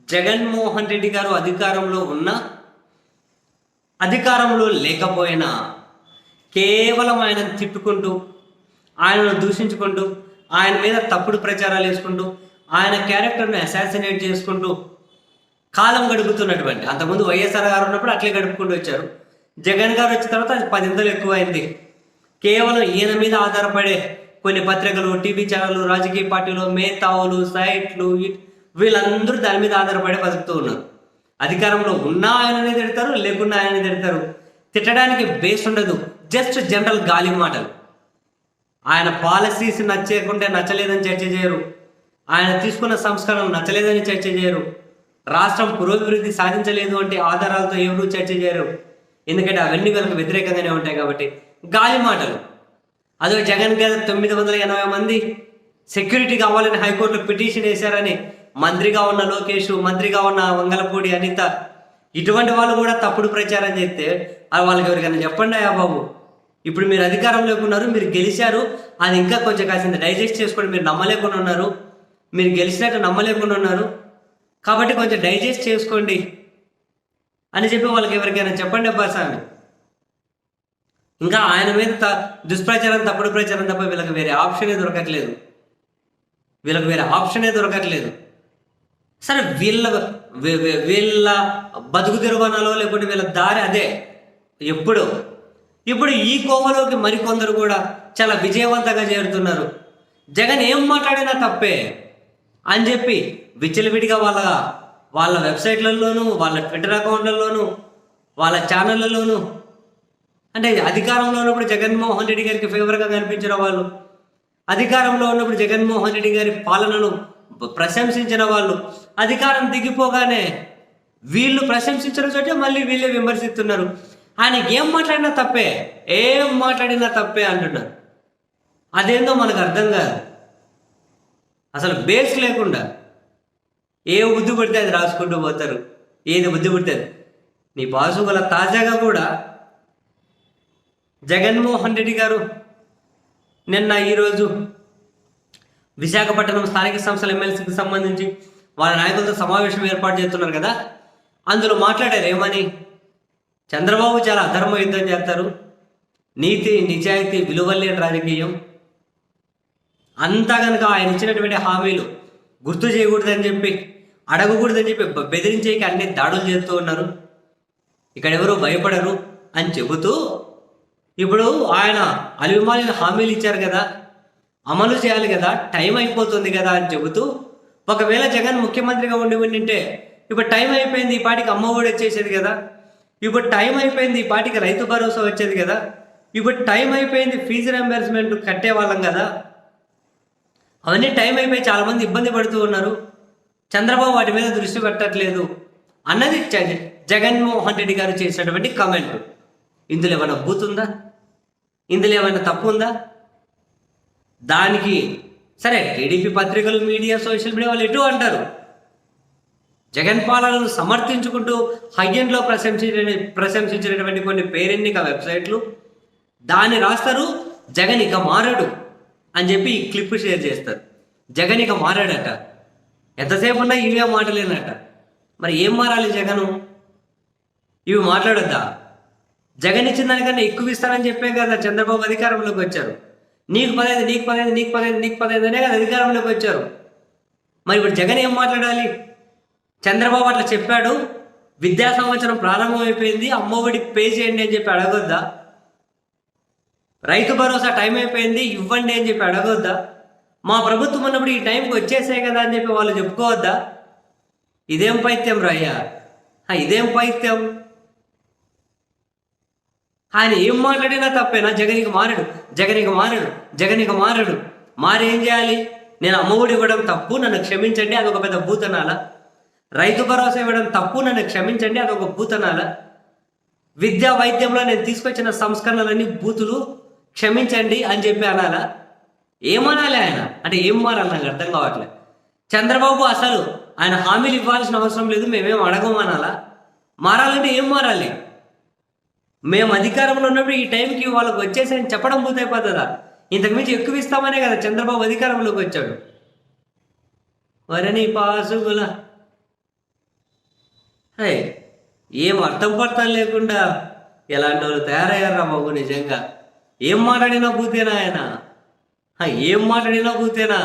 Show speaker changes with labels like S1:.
S1: జగన్మోహన్ రెడ్డి గారు అధికారంలో ఉన్నా, అధికారంలో లేకపోయినా కేవలం ఆయనను తిట్టుకుంటూ, ఆయనను దూషించుకుంటూ, ఆయన మీద తప్పుడు ప్రచారాలు వేసుకుంటూ, ఆయన క్యారెక్టర్ని అసాసినేట్ చేసుకుంటూ కాలం గడుపుతున్నటువంటి, అంతకుముందు వైఎస్ఆర్ గారు ఉన్నప్పుడు అట్లే గడుపుకుంటూ వచ్చారు. జగన్ గారు వచ్చిన తర్వాత అది 10 ఇంతలు ఎక్కువైంది. కేవలం ఈయన మీద ఆధారపడే కొన్ని పత్రికలు, టీవీ ఛానళ్ళు, రాజకీయ పార్టీలు, మేతావులు, సైట్లు, వీళ్ళందరూ దాని మీద ఆధారపడి బతుకుతూ ఉన్నారు. అధికారంలో ఉన్నా ఆయననే తిడతారు, లేకున్నా ఆయననే తిడతారు. తిట్టడానికి బేస్ ఉండదు, జస్ట్ జనరల్ గాలి మాటలు. ఆయన పాలసీస్ నచ్చకుంటే నచ్చలేదని చర్చ చేయరు, ఆయన తీసుకున్న సంస్కరణలు నచ్చలేదని చర్చ చేయరు, రాష్ట్రం పురోభివృద్ధి సాధించలేదు అంటే ఆధారాలతో ఎవరూ చర్చ చేయరు. ఎందుకంటే అవన్నీ వీళ్ళకి వ్యతిరేకంగానే ఉంటాయి కాబట్టి గాలి మాటలు. అదో జగన్ గారు 980 మంది సెక్యూరిటీ కావాలని హైకోర్టులో పిటిషన్ వేశారని మంత్రిగా ఉన్న లోకేష్, మంత్రిగా ఉన్న వంగలపూడి అనిత, ఇటువంటి వాళ్ళు కూడా తప్పుడు ప్రచారం చేస్తే వాళ్ళకి ఎవరికైనా చెప్పండి అయ్యా బాబు. ఇప్పుడు మీరు అధికారంలోకి ఉన్నారు, మీరు గెలిచారు, అది ఇంకా కొంచెం కాసింత డైజెస్ట్ చేసుకోండి. మీరు నమ్మలేకుండా ఉన్నారు, మీరు గెలిచినట్టు నమ్మలేకుండా ఉన్నారు, కాబట్టి కొంచెం డైజెస్ట్ చేసుకోండి అని చెప్పి వాళ్ళకి ఎవరికైనా చెప్పండి అబ్బా స్వామి. ఇంకా ఆయన మీద దుష్ప్రచారం, తప్పుడు ప్రచారం తప్ప వీళ్ళకి వేరే ఆప్షనే దొరకట్లేదు, వీళ్ళకి వేరే ఆప్షనే దొరకట్లేదు. సరే, వీళ్ళ బతుకు తిరువనాలో లేకుంటే వీళ్ళ దారి అదే. ఇప్పుడు ఈ కోవలోకి మరికొందరు కూడా చాలా విజయవంతంగా చేరుతున్నారు. జగన్ ఏం మాట్లాడినా తప్పే అని చెప్పి విచ్చలవిడిగా వాళ్ళ వెబ్సైట్లలోనూ, వాళ్ళ ట్విట్టర్ అకౌంట్లలోనూ, వాళ్ళ ఛానళ్ళలోనూ, అంటే అధికారంలో ఉన్నప్పుడు జగన్మోహన్ రెడ్డి గారికి ఫేవర్గా కనిపించిన వాళ్ళు, అధికారంలో ఉన్నప్పుడు జగన్మోహన్ రెడ్డి గారి పాలనను ప్రశంసించిన వాళ్ళు, అధికారం దిగిపోగానే వీళ్ళు ప్రశంసించిన చోటే మళ్ళీ వీళ్ళే విమర్శిస్తున్నారు. ఆయన ఏం మాట్లాడినా తప్పే అంటున్నారు. అదేందో మనకు అర్థం కాదు. అసలు బేస్ లేకుండా ఏ బుద్ధి పడితే అది రాసుకుంటూ పోతారు, ఏది బుద్ధి పడితే. నీ పాసుగల తాజాగా కూడా జగన్మోహన్ రెడ్డి గారు నిన్న ఈరోజు విశాఖపట్నం స్థానిక సంస్థల ఎమ్మెల్సీకి సంబంధించి వాళ్ళ నాయకులతో సమావేశం ఏర్పాటు చేస్తున్నారు కదా, అందులో మాట్లాడారు ఏమని, చంద్రబాబు చాలా అధర్మ యుద్ధం చేస్తారు, నీతి నిజాయితీ విలువలేని రాజకీయం అంతా కనుక ఆయన ఇచ్చినటువంటి హామీలు గుర్తు చేయకూడదని చెప్పి, అడగకూడదని చెప్పి బెదిరించేకి అన్ని దాడులు చేస్తూ ఉన్నారు, ఇక్కడ ఎవరు భయపడరు అని చెబుతూ, ఇప్పుడు ఆయన అలిమాలిన హామీలు ఇచ్చారు కదా, అమలు చేయాలి కదా, టైం అయిపోతుంది కదా అని చెబుతూ, ఒకవేళ జగన్ ముఖ్యమంత్రిగా ఉండింటే ఇప్పుడు టైం అయిపోయింది, ఈ పాటికి అమ్మఒడి వచ్చేసేది కదా, ఇప్పుడు టైం అయిపోయింది, ఈ పాటికి రైతు భరోసా వచ్చేది కదా, ఇప్పుడు టైం అయిపోయింది, ఫీజు రింబర్స్మెంట్ కట్టేవాళ్ళం కదా, అవన్నీ టైం అయిపోయి చాలామంది ఇబ్బంది పడుతూ ఉన్నారు, చంద్రబాబు వాటి మీద దృష్టి పెట్టట్లేదు అన్నది జగన్మోహన్ రెడ్డి గారు చేసినటువంటి కమెంట్. ఇందులో ఏమైనా బూతుందా? ఇందులో ఏమైనా తప్పు ఉందా? దానికి సరే, టీడీపీ పత్రికలు, మీడియా, సోషల్ మీడియా వాళ్ళు ఎటు అంటారు, జగన్ పాలనను సమర్థించుకుంటూ హైఎండ్లో ప్రశంసించినటువంటి కొన్ని పేరెన్నిక వెబ్సైట్లు దాన్ని రాస్తారు, జగన్ ఇక మారడు అని చెప్పి ఈ క్లిప్ షేర్ చేస్తారు. జగన్ ఇక మారాడట, ఎంతసేపు ఉన్నా ఇవే మాటలేనట. మరి ఏం మారాలి జగను? ఇవి మాట్లాడొద్దా? జగన్ ఇచ్చిన దానికన్నా ఎక్కువ ఇస్తారని చెప్పే కదా చంద్రబాబు అధికారంలోకి వచ్చారు. నీకు 15 అనే కదా అధికారంలోకి వచ్చారు. మరి ఇప్పుడు జగన్ ఏం మాట్లాడాలి? చంద్రబాబు అట్లా చెప్పాడు, విద్యా సంవత్సరం ప్రారంభమైపోయింది, అమ్మఒడి పే చేయండి అని చెప్పి అడగొద్దా? రైతు భరోసా టైం అయిపోయింది, ఇవ్వండి అని చెప్పి అడగొద్దా? మా ప్రభుత్వం ఉన్నప్పుడు ఈ టైంకి వచ్చేసాయి కదా అని చెప్పి వాళ్ళు చెప్పుకోవద్దా? ఇదేం పైత్యం రయ్యా, ఇదేం పైత్యం? ఆయన ఏం మాట్లాడినా తప్పేనా? జగన్ ఇక మారడు. మారి ఏం చేయాలి? నేను అమ్మఒడి ఇవ్వడం తప్పు, నన్ను క్షమించండి, అదొక పెద్ద భూతనాల. రైతు భరోసా ఇవ్వడం తప్పు, నన్ను క్షమించండి, అదొక భూతనాల. విద్యా వైద్యంలో నేను తీసుకొచ్చిన సంస్కరణలన్నీ బూతులు, క్షమించండి అని చెప్పి అనాలా? ఏమనాలి ఆయన? అంటే ఏం మారాలి? నాకు అర్థం కావట్లేదు. చంద్రబాబు అసలు ఆయన హామీలు ఇవ్వాల్సిన అవసరం లేదు, మేమేం అడగమనాలా? మారాలంటే ఏం మారాలి? మేము అధికారంలో ఉన్నప్పుడు ఈ టైంకి వాళ్ళకి వచ్చేసని చెప్పడం పూర్తయిపోతుందా? ఇంతకుమించి ఎక్కువ ఇస్తామనే కదా చంద్రబాబు అధికారంలోకి వచ్చాడు. వరణి పాసుగుల హే, ఏం అర్థం పడతాం లేకుండా ఎలాంటి వాళ్ళు తయారయ్యారా బాబు నిజంగా. ఏం మాట్లాడినా భూతేనా ఆయన. ఏం మాట్లాడినా భూతేనా.